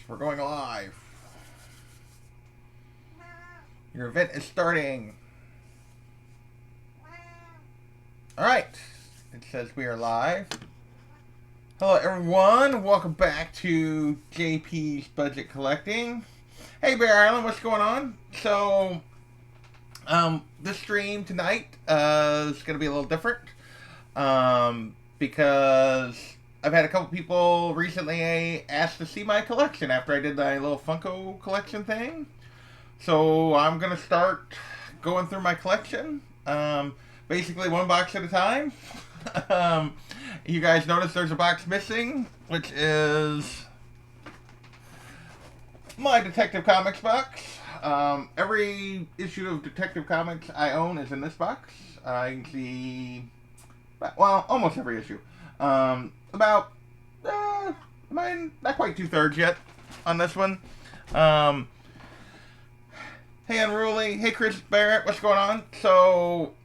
We're going live. Your event is starting. Alright. It says we are live. Hello everyone. Welcome back to JP's Budget Collecting. Hey Bear Island, what's going on? So, this stream tonight is going to be a little different. Because I've had a couple people recently ask to see my collection after I did my little Funko collection thing. So I'm going to start going through my collection, basically one box at a time. You guys notice there's a box missing, which is my Detective Comics box. Every issue of Detective Comics I own is in this box. You can see, well, almost every issue. About, not quite 2/3 yet on this one. Hey Unruly, hey Chris Barrett, what's going on? So,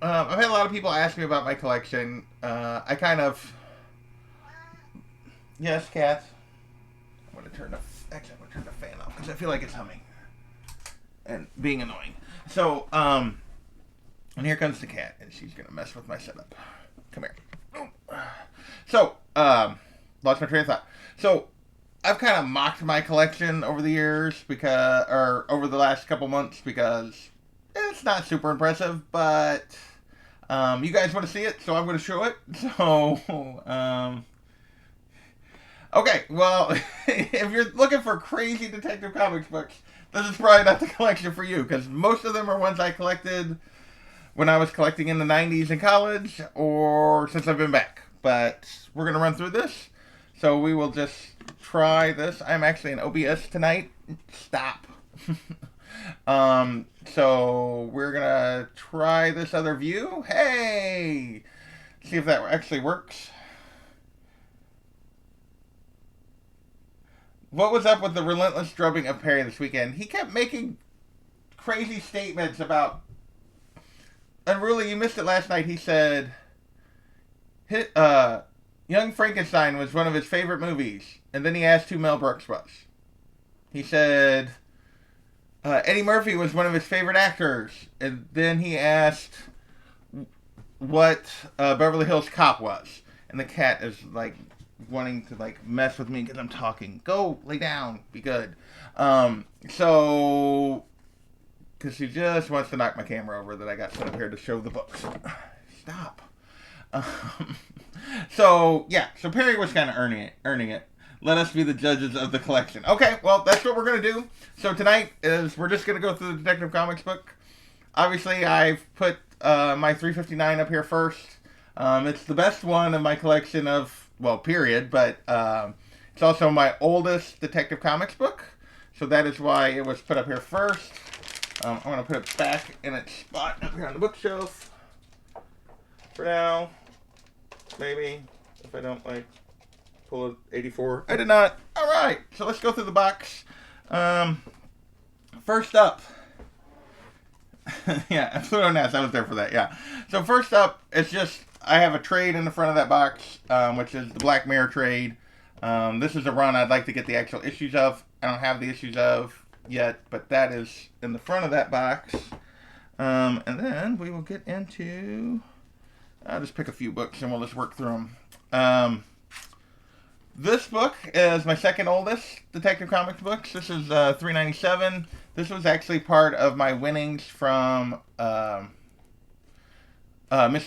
I've had a lot of people ask me about my collection. I kind of, yes, cat. I'm gonna turn the fan off because I feel like it's humming and being annoying. So, and here comes the cat, and she's gonna mess with my setup. Come here. So, lost my train of thought. So, I've kind of mocked my collection over the years over the last couple months because it's not super impressive, but you guys want to see it, so I'm going to show it. So, okay, well, if you're looking for crazy Detective Comics books, this is probably not the collection for you, because most of them are ones I collected when I was collecting in the 90s in college, or since I've been back. But we're going to run through this, so we will just try this. I'm actually in OBS tonight. Stop. So we're gonna try this other view. Hey! See if that actually works. What was up with the relentless drubbing of Perry this weekend? He kept making crazy statements about... Unruly, you missed it last night. He said... Young Frankenstein was one of his favorite movies. And then he asked who Mel Brooks was. He said... Eddie Murphy was one of his favorite actors. And then he asked what Beverly Hills Cop was. And the cat is like wanting to like mess with me because I'm talking. Go lay down. Be good. So because she just wants to knock my camera over that I got set up here to show the books. Stop. So yeah. So Perry was kind of earning it. Let us be the judges of the collection. Okay, well, that's what we're going to do. So tonight we're just going to go through the Detective Comics book. Obviously, I've put my 359 up here first. It's the best one of my collection of, well, period. But it's also my oldest Detective Comics book. So that is why it was put up here first. I'm going to put it back in its spot up here on the bookshelf. For now. Maybe. If I don't, like... pull a 84. I did not. Alright, so let's go through the box. First up. Yeah, Pluto Nest, I was there for that, yeah. So first up, it's just, I have a trade in the front of that box, which is the Black Mirror trade. This is a run I'd like to get the actual issues of. I don't have the issues of yet, but that is in the front of that box. And then we will get into, I'll just pick a few books and we'll just work through them. This book is my second oldest Detective Comics books. This is $3.97. This was actually part of my winnings from Mr.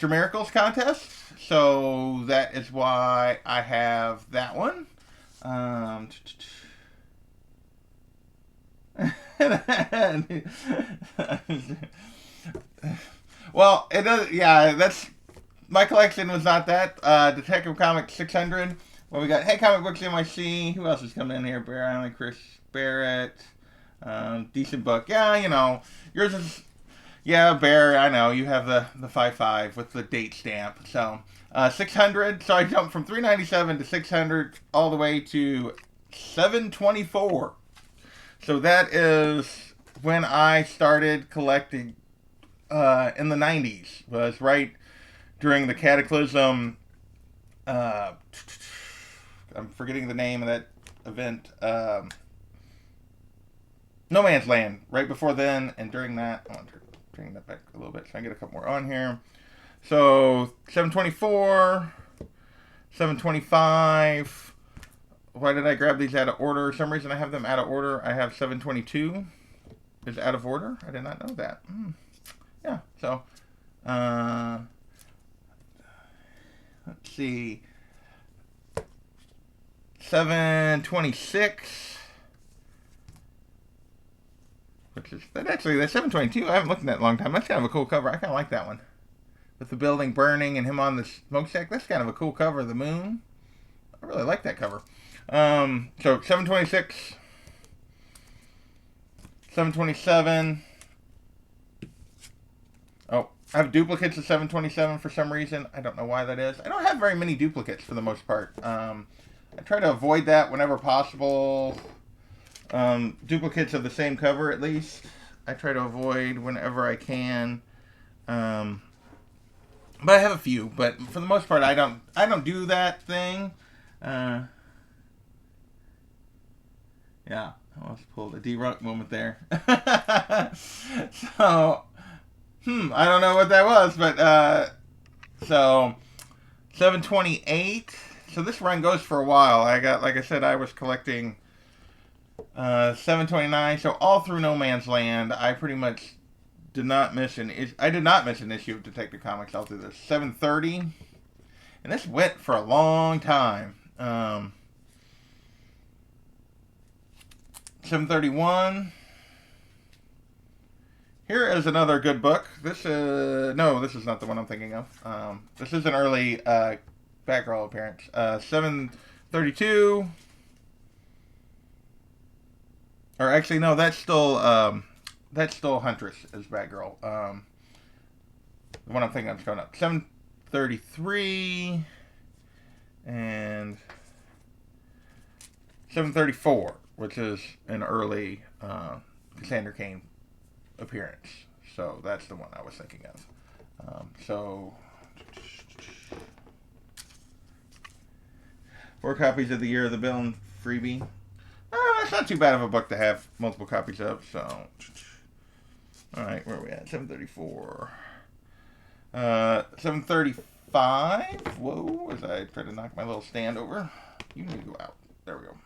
Miracles contest. So that is why I have that one. Well, it does. Yeah, that's my collection was not that. Detective Comics 600. Well, we got Hey Comic Books NYC. Who else is coming in here? Bear Island, Chris Barrett. Decent book. Yeah, you know. Yours is... Yeah, Bear, I know. You have the 5.5 with the date stamp. So, 600. So I jumped from 397 to 600 all the way to 724. So that is when I started collecting in the 90s. Was right during the Cataclysm... I'm forgetting the name of that event, No Man's Land, right before then, and during that, I want to bring that back a little bit so I can get a couple more on here. So 724, 725. Why did I grab these out of order? For some reason I have them out of order. I have 722 is out of order. I did not know that. Yeah, so let's see. 726. Which is that actually that 722. I haven't looked at that in a long time. That's kind of a cool cover. I kind of like that one. With the building burning and him on the smokestack. That's kind of a cool cover of the moon. I really like that cover. So 726, 727. Oh, I have duplicates of 727 for some reason. I don't know why that is. I don't have very many duplicates for the most part. I try to avoid that whenever possible. Duplicates of the same cover, at least. I try to avoid whenever I can. But I have a few. But for the most part, I don't do that thing. Yeah, I almost pulled a D-Runk moment there. So, I don't know what that was, but so 728. So this run goes for a while. I got, like I said, I was collecting 729. So all through No Man's Land, I pretty much did not miss an issue of Detective Comics all through this. 730, and this went for a long time. 731. Here is another good book. This is not the one I'm thinking of. This is an early Batgirl appearance. 732. Or actually, no, that's still Huntress as Batgirl. The one I'm thinking of is going up. 733 and 734, which is an early Cassandra Cain appearance. So that's the one I was thinking of. So 4 copies of The Year of the Villain freebie. It's not too bad of a book to have multiple copies of. So, alright, where are we at? 734. 735. Whoa, as I try to knock my little stand over. You need to go out. There we go.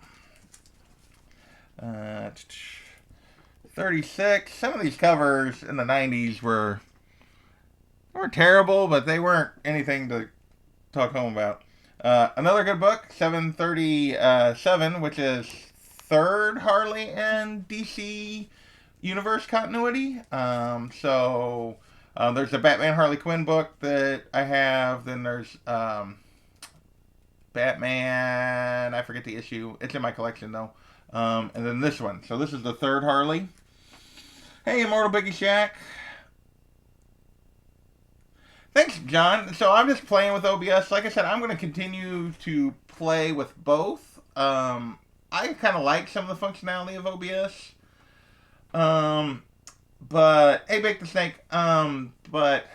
36. Some of these covers in the 90s were terrible, but they weren't anything to talk home about. Another good book, 737, which is third Harley and DC Universe continuity. So there's a Batman Harley Quinn book that I have. Then there's Batman, I forget the issue. It's in my collection though. And then this one. So this is the third Harley. Hey, Immortal Biggie Shack. Thanks, John. So I'm just playing with OBS. Like I said, I'm going to continue to play with both. I kind of like some of the functionality of OBS. But, hey, Bake the Snake. But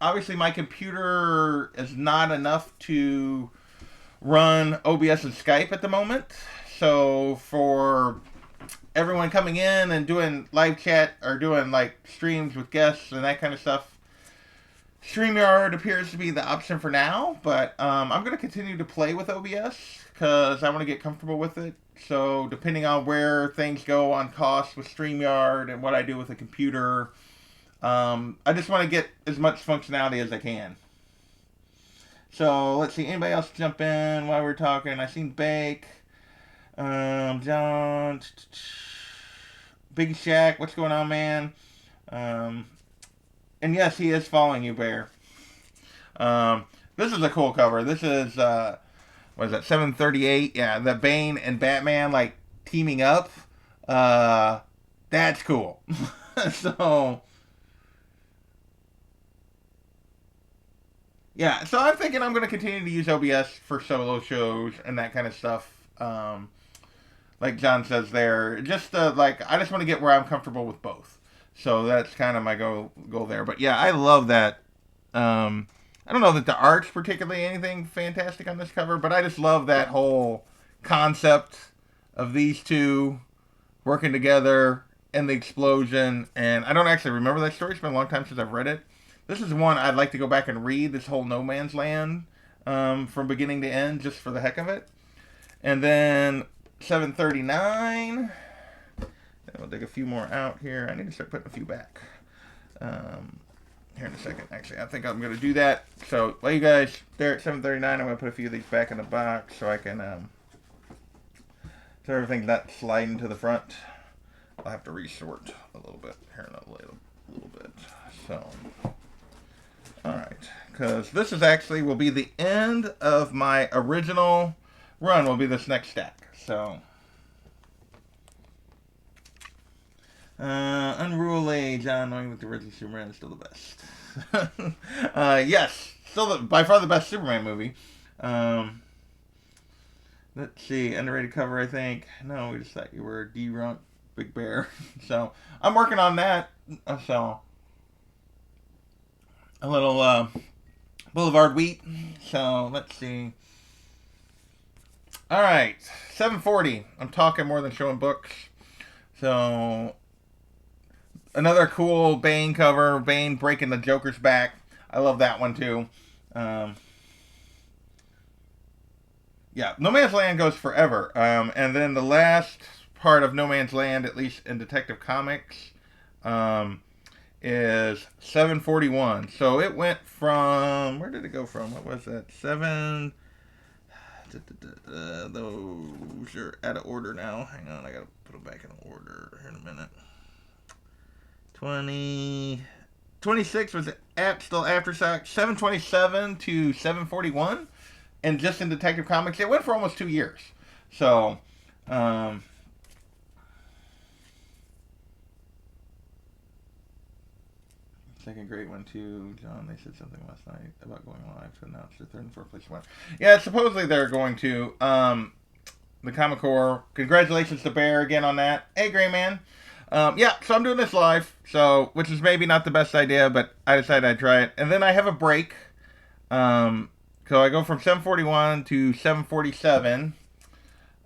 obviously my computer is not enough to run OBS and Skype at the moment. So for everyone coming in and doing live chat or doing like streams with guests and that kind of stuff, StreamYard appears to be the option for now. But I'm going to continue to play with OBS because I want to get comfortable with it. So depending on where things go on cost with StreamYard and what I do with the computer, I just want to get as much functionality as I can. So let's see, anybody else jump in while we're talking? I seen Bake, John, Big Shack. What's going on, man? And yes, he is following you, Bear. This is a cool cover. This is what is that? 738. Yeah, the Bane and Batman like teaming up. That's cool. So. Yeah, so I'm thinking I'm going to continue to use OBS for solo shows and that kind of stuff. Like John says there, just I just want to get where I'm comfortable with both. So that's kind of my goal there. But yeah, I love that. I don't know that the art's particularly anything fantastic on this cover, but I just love that whole concept of these two working together and the explosion. And I don't actually remember that story. It's been a long time since I've read it. This is one I'd like to go back and read, this whole No Man's Land, from beginning to end, just for the heck of it. And then 739. We'll dig a few more out here. I need to start putting a few back. Here in a second. Actually, I think I'm going to do that. So, while you guys there at 739, I'm going to put a few of these back in the box so I can, so everything's not sliding to the front. I'll have to resort a little bit here in a little bit. So, alright. Because this is actually, will be the end of my original run, will be this next stack. So, Unruly, John, knowing that the original Superman is still the best. Yes, still by far the best Superman movie. Let's see, underrated cover, I think. No, we just thought you were D-Runk, Big Bear. So, I'm working on that. So, a little, Boulevard Wheat. So, let's see. Alright, 740. I'm talking more than showing books. So, another cool Bane cover. Bane breaking the Joker's back. I love that one too. Yeah, No Man's Land goes forever. And then the last part of No Man's Land, at least in Detective Comics, is 741. So it went from, where did it go from? What was that? Those are out of order now. Hang on, I gotta put them back in order here in a minute. 26 was still Aftershock. 727 to 741. And just in Detective Comics, it went for almost 2 years. So, second great one too, John. They said something last night about going live to announce the third and fourth place one. Yeah, supposedly they're going to. The Comic Core. Congratulations to Bear again on that. Hey, Gray Man. Yeah, so I'm doing this live. So, which is maybe not the best idea, but I decided I'd try it. And then I have a break. So I go from 741 to 747.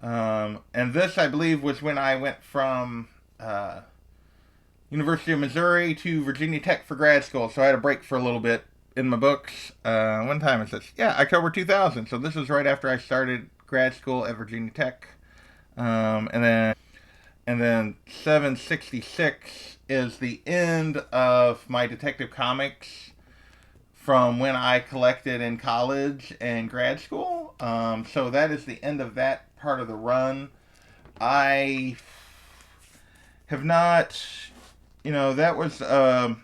And this, I believe, was when I went from University of Missouri to Virginia Tech for grad school. So I had a break for a little bit in my books. What time is this? Yeah, October 2000. So this was right after I started grad school at Virginia Tech. And then 766 is the end of my Detective Comics from when I collected in college and grad school. So that is the end of that part of the run. I have not, that was a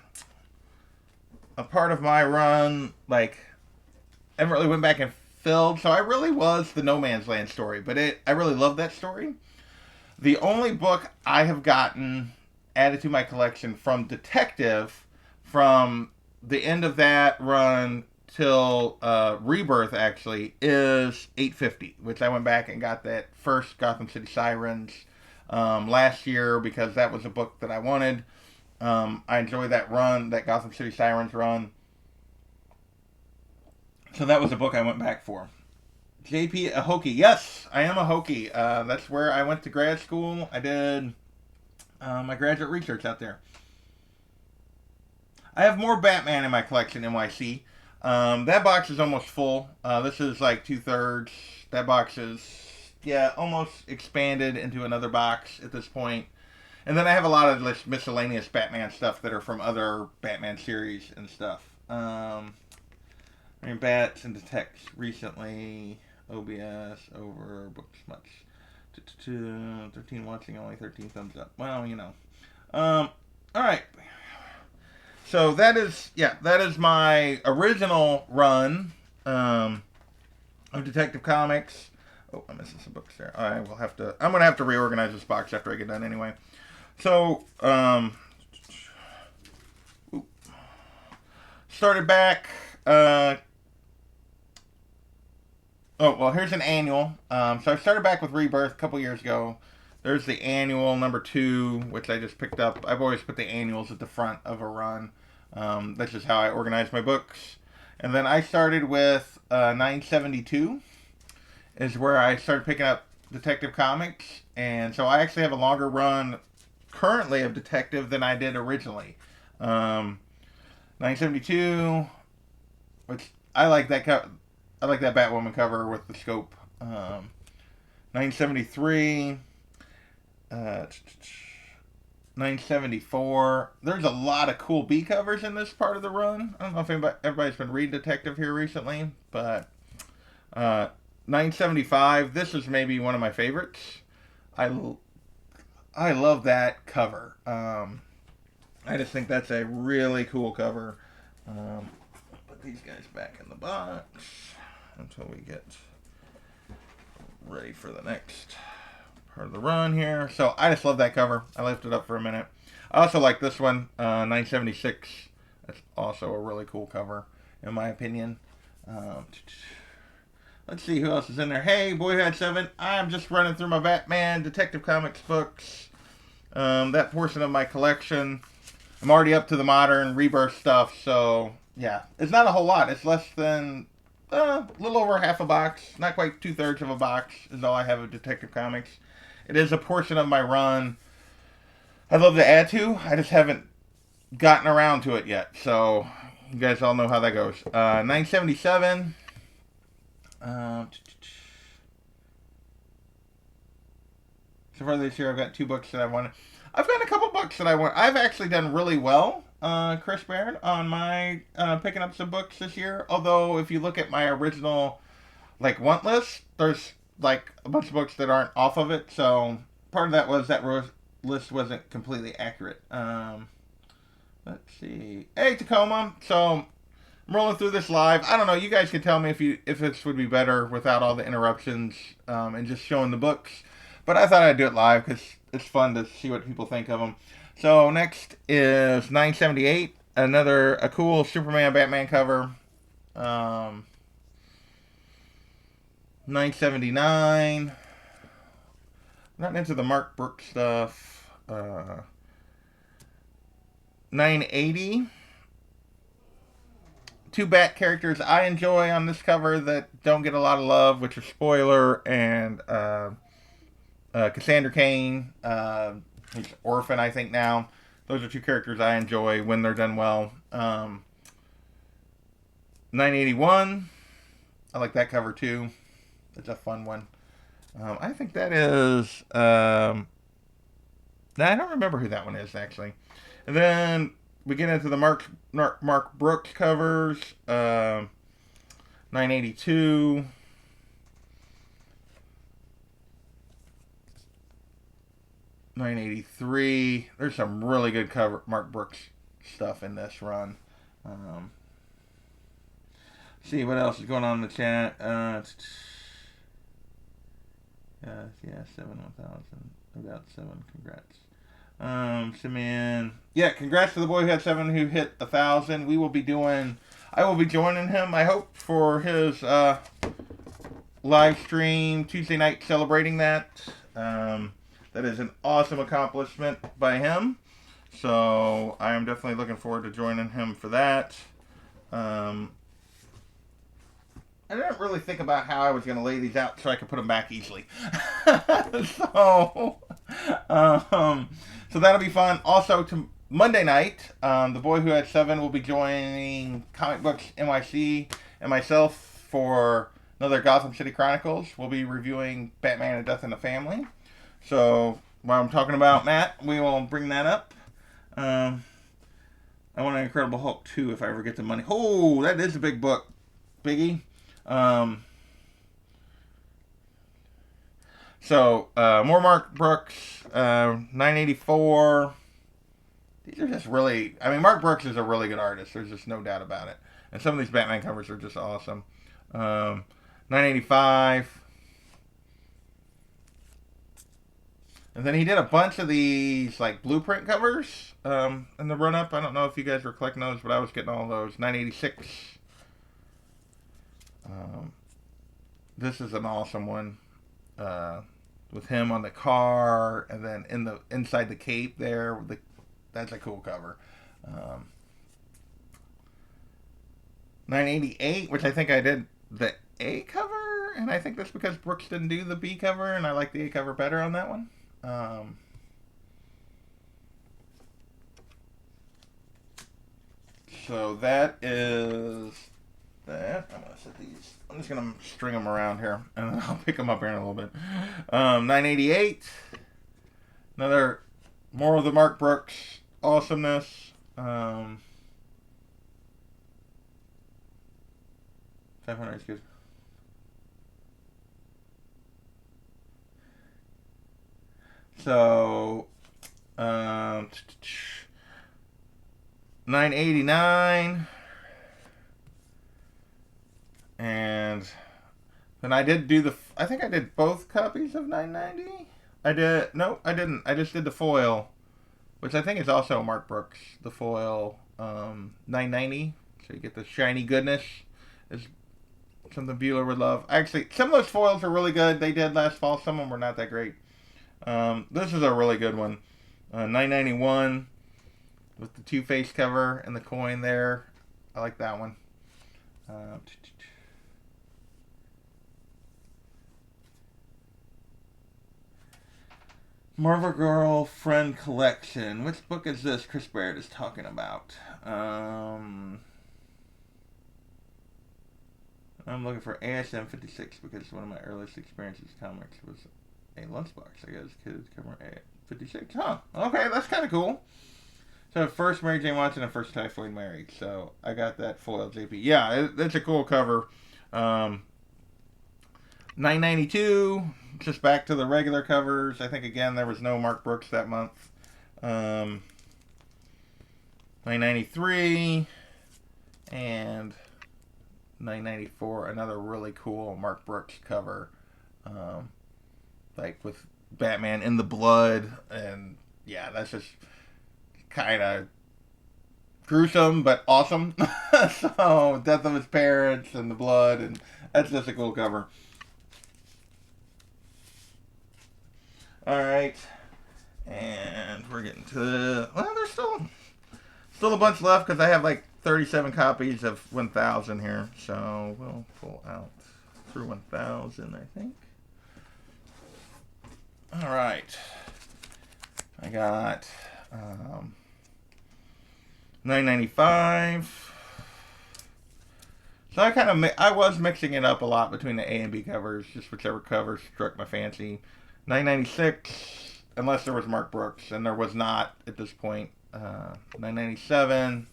part of my run, like, I haven't really went back and filled, so I really was the No Man's Land story, but I really love that story. The only book I have gotten added to my collection from Detective, from the end of that run till Rebirth, actually, is 850, which I went back and got that first Gotham City Sirens last year because that was a book that I wanted. I enjoyed that run, that Gotham City Sirens run. So that was a book I went back for. JP, a Hokie. Yes, I am a Hokie. That's where I went to grad school. I did my graduate research out there. I have more Batman in my collection, NYC. That box is almost full. This is like 2/3. That box is, almost expanded into another box at this point. And then I have a lot of this miscellaneous Batman stuff that are from other Batman series and stuff. Bats and Detects recently. OBS over books much. 13 watching, only 13 thumbs up. Well, Alright. So that is my original run of Detective Comics. Oh, I'm missing some books there. I'm going to have to reorganize this box after I get done anyway. So, started back, here's an annual. So I started back with Rebirth a couple years ago. There's the annual number 2, which I just picked up. I've always put the annuals at the front of a run. That's just how I organize my books. And then I started with 972, is where I started picking up Detective Comics, and so I actually have a longer run currently of Detective than I did originally. 972, which I like that I like that Batwoman cover with the scope. 973, 974. There's a lot of cool B covers in this part of the run. I don't know if everybody's been reading Detective here recently, but uh, 975. This is maybe one of my favorites. I I love that cover. I just think that's a really cool cover. Put these guys back in the box until we get ready for the next part of the run here. So I just love that cover. I left it up for a minute. I also like this one, 976. That's also a really cool cover, in my opinion. Let's see who else is in there. Hey, Boyhood 7. I'm just running through my Batman Detective Comics books. That portion of my collection. I'm already up to the modern rebirth stuff, so yeah. It's not a whole lot. It's less than a little over half a box. Not quite 2/3 of a box is all I have of Detective Comics. It is a portion of my run I'd love to add to. I just haven't gotten around to it yet. So you guys all know how that goes. 977. So far this year, I've got 2 books that I want. I've got a couple books that I want. I've actually done really well, Chris Baird, on my picking up some books this year. Although, if you look at my original want list, there's like a bunch of books that aren't off of it. So part of that was that list wasn't completely accurate. Let's see. Hey, Tacoma. So I'm rolling through this live. I don't know. You guys can tell me if this would be better without all the interruptions and just showing the books. But I thought I'd do it live because it's fun to see what people think of them. So next is 978, a cool Superman Batman cover. 979. Not into the Mark Brooks stuff. 980. 2 Bat characters I enjoy on this cover that don't get a lot of love, which are Spoiler and Cassandra Cain. He's Orphan, I think, now. Those are 2 characters I enjoy when they're done well. 981. I like that cover, too. It's a fun one. I think that is... I don't remember who that one is, actually. And then we get into the Mark Brooks covers. 982. 983. There's some really good Mark Brooks stuff in this run. See what else is going on in the chat. Yeah, 7,000. About 7. Congrats. Simeon. Yeah, congrats to the boy who had 7 who hit 1,000. I will be joining him, I hope, for his live stream Tuesday night celebrating that. That is an awesome accomplishment by him. So I am definitely looking forward to joining him for that. I didn't really think about how I was going to lay these out so I could put them back easily. So that'll be fun. Also, Monday night, the boy who had 7 will be joining Comic Books NYC and myself for another Gotham City Chronicles. We'll be reviewing Batman and Death in the Family. So while I'm talking about Matt, we will bring that up. I want an Incredible Hulk 2 if I ever get the money. Oh, that is a big book, Biggie. More Mark Brooks, 984. These are just really... I mean, Mark Brooks is a really good artist. There's just no doubt about it. And some of these Batman covers are just awesome. 985. And then he did a bunch of these, blueprint covers in the run-up. I don't know if you guys were collecting those, but I was getting all those. 986. This is an awesome one. With him on the car, and then inside the cape there. That's a cool cover. 988, which I think I did the A cover. cover, and I think that's because Brooks didn't do the B cover, and I like the A cover better on that one. So that is that. I'm gonna set these. I'm just gonna string them around here, and then I'll pick them up here in a little bit. 988. Another more of the Mark Brooks awesomeness. 500 is good. So, 989, and then I did do the. I think I did both copies of 990. I did. No, I didn't. I just did the foil, which I think is also Mark Brooks. The foil 990. So you get the shiny goodness. Is something Bueller would love. Actually, some of those foils are really good. They did last fall. Some of them were not that great. This is a really good one. 991 with the two-face cover and the coin there. I like that one. Marvel Girl Friend Collection. Which book is this Chris Barrett is talking about? I'm looking for ASM 56 because one of my earliest experiences with comics was a lunchbox. I guess kids cover A 56. Huh. Okay, that's kind of cool. So first Mary Jane Watson and first Typhoid Mary. So I got that foil JP. Yeah, that's a cool cover. 992. Just back to the regular covers. I think again there was no Mark Brooks that month. 993 and 994. Another really cool Mark Brooks cover. Like with Batman in the blood, and yeah, that's just kind of gruesome but awesome. So death of his parents and the blood, and that's just a cool cover. All right, and we're getting to the, well, there's still a bunch left because I have like 37 copies of 1000 here, so we'll pull out through 1000, I think. All right, I got 995. So I was mixing it up a lot between the A and B covers, just whichever cover struck my fancy. 996, unless there was Mark Brooks, and there was not at this point. 997.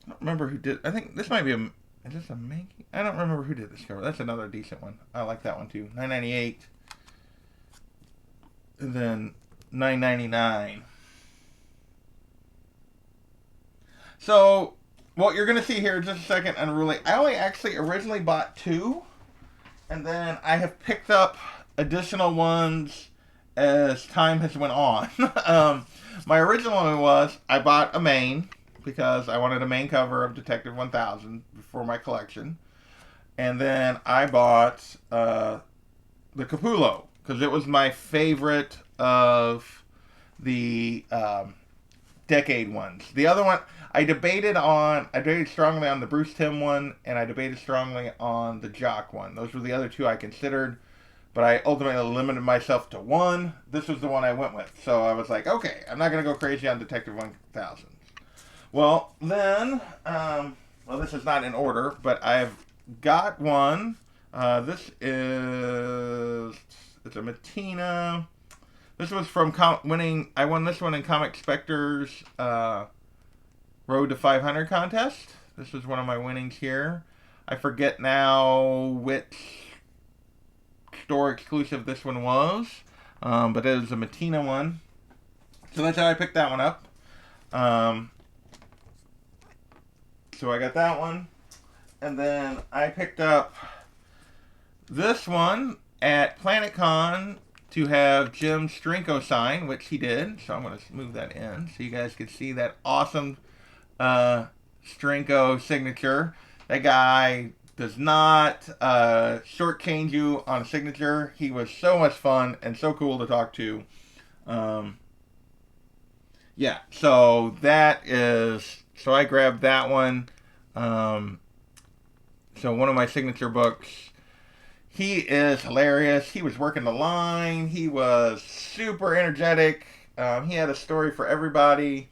I don't remember who did. I think this might be a. Is this a Mankey? I don't remember who did this cover. That's another decent one. I like that one too. 998. And then 999. So, what you're going to see here in just a second, Unruly. I only actually originally bought 2. And then I have picked up additional ones as time has went on. My original one was I bought a main because I wanted a main cover of Detective 1000 for my collection. And then I bought the Capullo because it was my favorite of the Decade ones. The other one, I debated strongly on the Bruce Timm one, and I debated strongly on the Jock one. Those were the other two I considered, but I ultimately limited myself to one. This was the one I went with. So I was like, okay, I'm not going to go crazy on Detective 1000. Well, then, this is not in order, but I've got one. It's a Mattina. This was from winning. I won this one in Comic Spectre's Road to 500 contest. This was one of my winnings here. I forget now which store exclusive this one was, but it was a Mattina one. So that's how I picked that one up. So I got that one. And then I picked up this one at PlanetCon to have Jim Strinko sign, which he did. So I'm going to move that in so you guys can see that awesome Strinko signature. That guy does not shortchange you on a signature. He was so much fun and so cool to talk to. Yeah, so that is... So I grabbed that one. So one of my signature books. He is hilarious. He was working the line. He was super energetic. He had a story for everybody.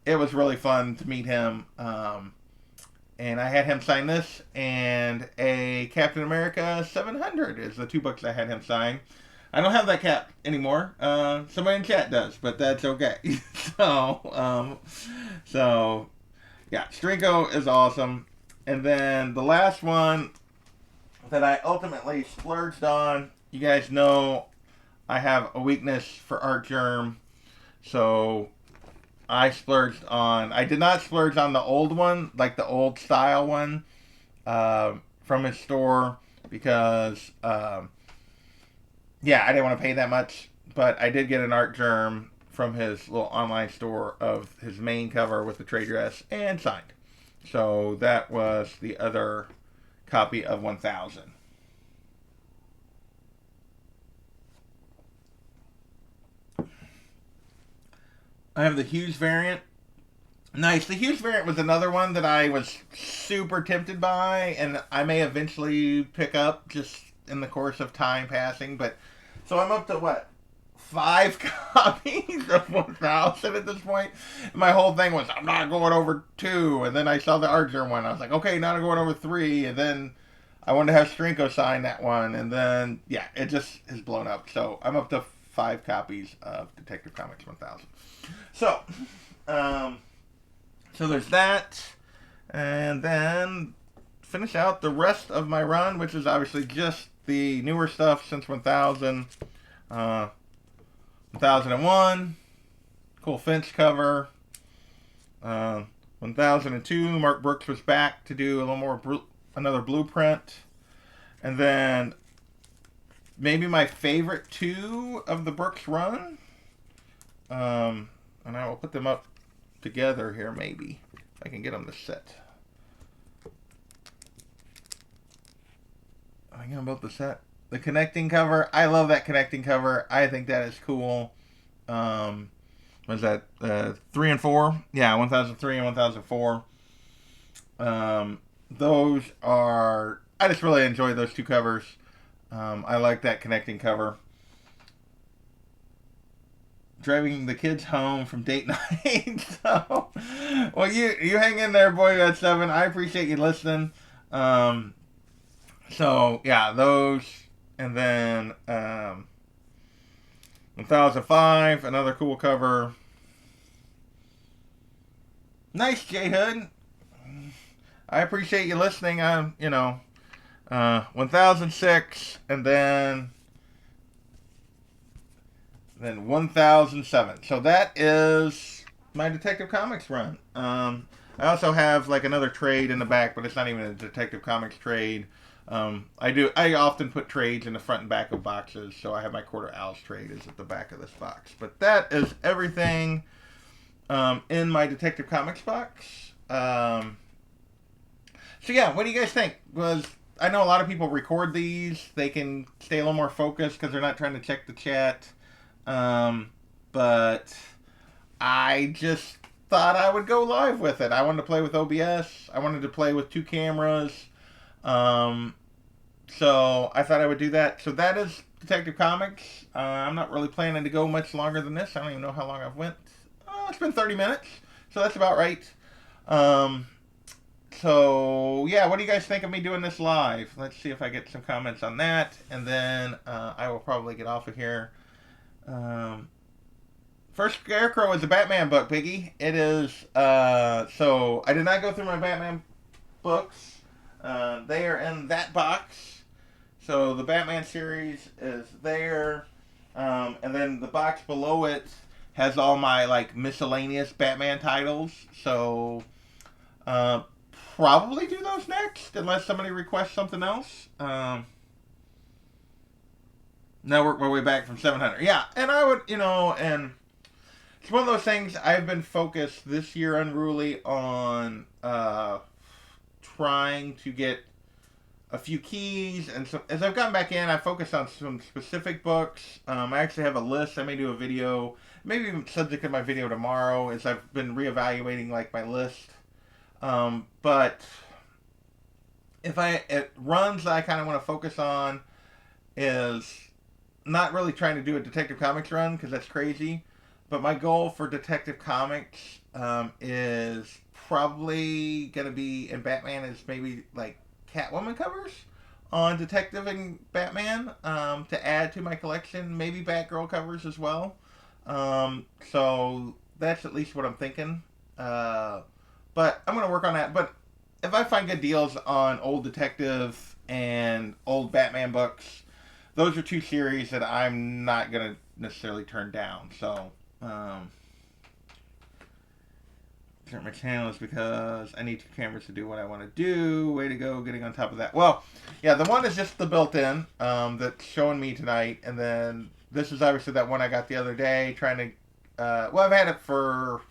It was really fun to meet him. And I had him sign this and a Captain America 700 is the two books I had him sign. I don't have that cap anymore. Somebody in chat does, but that's okay. so, so yeah, Strinko is awesome. And then the last one that I ultimately splurged on, you guys know I have a weakness for Artgerm, so I did not splurge on the old one, like the old style one from his store, because, yeah, I didn't want to pay that much, but I did get an Artgerm from his little online store of his main cover with the trade dress and signed. So that was the other copy of 1000. I have the Hughes variant. Nice. The Hughes variant was another one that I was super tempted by, and I may eventually pick up just in the course of time passing. But so I'm up to what, 5 copies of 1000 at this point. My whole thing was I'm not going over 2, and then I saw the Archer one. I was like, okay, now I'm going over 3, and then I wanted to have Strinko sign that one, and then yeah, it just has blown up. So I'm up to 5 copies of Detective Comics 1000. So, so there's that, and then finish out the rest of my run, which is obviously just the newer stuff since 1000, 1001, cool Finch cover, 1002, Mark Brooks was back to do a little more, another blueprint, and then maybe my favorite 2 of the Brooks run, and I will put them up together here, maybe, if I can get them to set. I got both the set. The connecting cover, I love that connecting cover. I think that is cool. Was that 3 and 4? Yeah, 1003 and 1004. Those are, I just really enjoy those 2 covers. I like that connecting cover. Driving the kids home from date night. So, well, you hang in there, boy. At 7. I appreciate you listening. So yeah, those, and then 1005, another cool cover. Nice, J Hood. I appreciate you listening. 1006, and then 1007. So that is my Detective Comics run. I also have like another trade in the back, but it's not even a Detective Comics trade. I often put trades in the front and back of boxes, so I have my Quarter Owls trade is at the back of this box. But that is everything in my Detective Comics box. So yeah, what do you guys think? I know a lot of people record these. They can stay a little more focused because they're not trying to check the chat. But I just thought I would go live with it. I wanted to play with OBS. I wanted to play with 2 cameras. So I thought I would do that. So that is Detective Comics. I'm not really planning to go much longer than this. I don't even know how long I've went. It's been 30 minutes. So that's about right. So yeah, what do you guys think of me doing this live? Let's see if I get some comments on that. And then I will probably get off of here. First Scarecrow is a Batman book, Piggy. It is, so I did not go through my Batman books. They are in that box. So the Batman series is there. And then the box below it has all my, like, miscellaneous Batman titles. So, probably do those next, unless somebody requests something else. Now work my way back from 700. Yeah, and I would, and it's one of those things. I've been focused this year unruly on trying to get a few keys, and so as I've gotten back in, I focused on some specific books. I actually have a list. I may do a video, maybe even subject of my video tomorrow, as I've been reevaluating like my list. But runs that I kind of want to focus on is not really trying to do a Detective Comics run because that's crazy. But my goal for Detective Comics is probably gonna be in Batman is maybe like Catwoman covers on Detective and Batman to add to my collection. Maybe Batgirl covers as well. So that's at least what I'm thinking. But I'm gonna work on that. But if I find good deals on old Detective and old Batman books, those are two series that I'm not gonna necessarily turn down. So, start my channel is because I need two cameras to do what I want to do. Way to go, getting on top of that. Well, yeah, the one is just the built-in that's showing me tonight, and then this is obviously that one I got the other day. Trying to, well, I've had it for.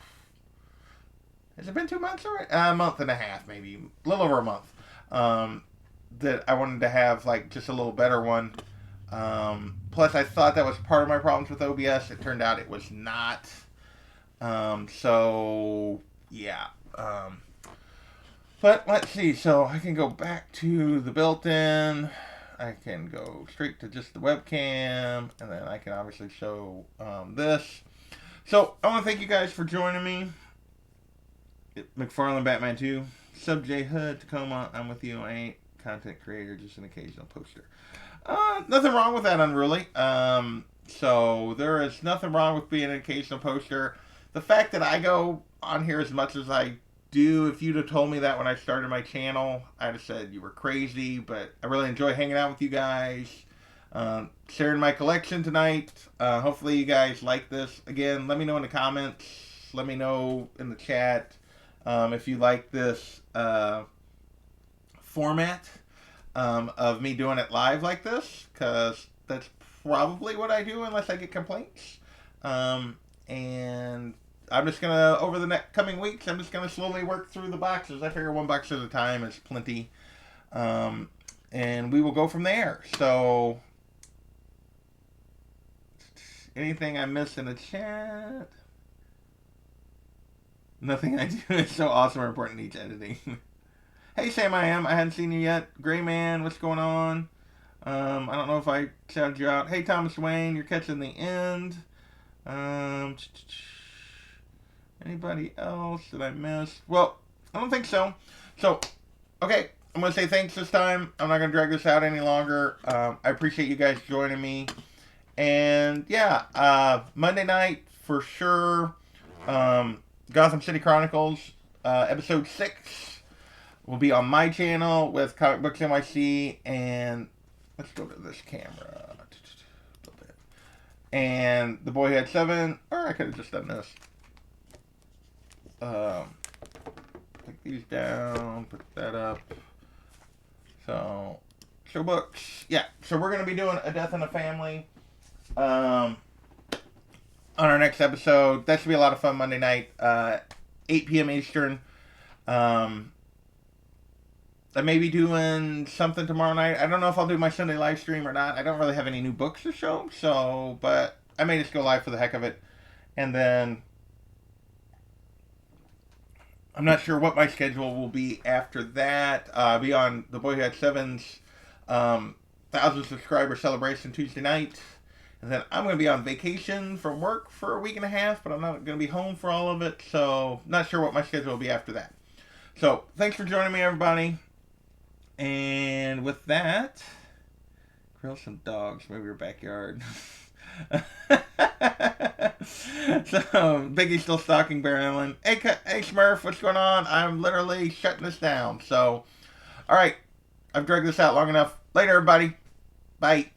Has it been 2 months already? A month and a half, maybe a little over a month. That I wanted to have like just a little better one. Plus, I thought that was part of my problems with OBS. It turned out it was not. So yeah. But let's see. So I can go back to the built-in. I can go straight to just the webcam, and then I can obviously show this. So I want to thank you guys for joining me. McFarlane Batman 2. Sub J Hood, Tacoma. I'm with you. I ain't content creator, just an occasional poster. Nothing wrong with that, unruly. So there is nothing wrong with being an occasional poster. The fact that I go on here as much as I do, if you'd have told me that when I started my channel, I'd have said you were crazy. But I really enjoy hanging out with you guys, sharing my collection tonight. Hopefully you guys like this. Again, let me know in the comments. Let me know in the chat if you like this format of me doing it live like this, because that's probably what I do unless I get complaints. And I'm just gonna, over the next coming weeks, I'm just gonna slowly work through the boxes. I figure one box at a time is plenty, and we will go from there. So, anything I missed in the chat? Nothing I do is so awesome or important needs editing. Hey Sam, I hadn't seen you yet. Gray Man, what's going on? I don't know if I shouted you out. Hey Thomas Wayne, you're catching the end. Anybody else that I missed? Well, I don't think so. So, okay, I'm going to say thanks this time. I'm not going to drag this out any longer. I appreciate you guys joining me. And, yeah, Monday night, for sure, Gotham City Chronicles, episode 6 will be on my channel with Comic Books NYC. And let's go to this camera. And The Boy Who Had 7, or I could have just done this. Take these down, put that up. So, show books. Yeah, so we're going to be doing A Death in the Family on our next episode. That should be a lot of fun Monday night, 8 p.m. Eastern. I may be doing something tomorrow night. I don't know if I'll do my Sunday live stream or not. I don't really have any new books to show, so, but I may just go live for the heck of it. And then I'm not sure what my schedule will be after that. I'll be on The Boy Who Had 7's 1,000 subscriber celebration Tuesday night. And then I'm going to be on vacation from work for a week and a half, but I'm not going to be home for all of it. So, not sure what my schedule will be after that. So, thanks for joining me, everybody. And with that, grill some dogs, maybe your backyard. So, Biggie's still stalking Bear Allen. Hey, Smurf, what's going on? I'm literally shutting this down. So, alright, I've dragged this out long enough. Later, everybody. Bye.